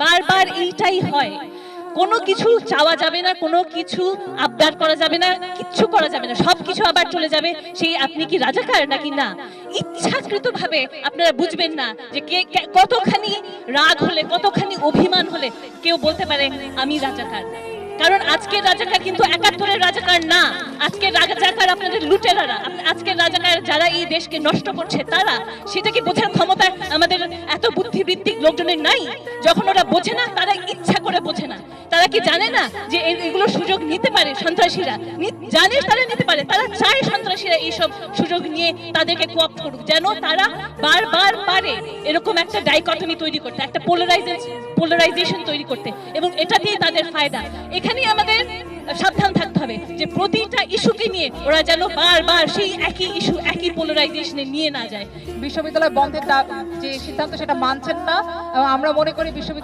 বারবার এইটাই হয়, কোনো কিছু চাওয়া যাবে না, কোনো কিছু আবদার করা যাবে না, কিচ্ছু করা যাবে না, সবকিছু আবার চলে যাবে সেই আপনি কি রাজাকার নাকি না। ইচ্ছাকৃতভাবে আপনারা বুঝবেন না যে কতখানি রাগ হলে, কতখানি অভিমান হলে কেউ বলতে পারে আমি রাজাকার। কারণ আজকের রাজাকার কিন্তু ৭১-এর রাজাকার না, আজকের রাজাকার আপনাদের লুটেরারা, আজকের রাজাকার যারা এই দেশকে নষ্ট করছে তারা। সেটা কি বোঝার ক্ষমতা আমাদের এত বুদ্ধিবৃত্তিক লোকজনের নাই? যখন ওরা বোঝে না তারা ইচ্ছা করে বোঝে না। তারা কি জানে না যে এগুলো সুযোগ নিতে পারে সন্ত্রাসীরা? জানে তারা নিতে পারে, তারা চায় সন্ত্রাসীরা এইসব সুযোগ নিয়ে তাদেরকে কোঅপ্ট করুক, যেন তারা বারবার পারে এরকম একটা ডাইকটমি তৈরি করতে, একটা পোলারাইজেশন তৈরি করতে, এবং এটা দিয়ে তাদের ফায়দা। এখানেই আমাদের সাবধান থাকতে হবে যে প্রতিটা ইস্যুকে নিয়ে ওরা যেন বারবার সেই একই ইস্যু, একই পোলারাইজেশনে নিয়ে না যায়। বিশ্ববিদ্যালয় বন্ধের যে সিদ্ধান্ত সেটা মানছেন না, আমরা মনে করি বিশ্ববিদ্যালয়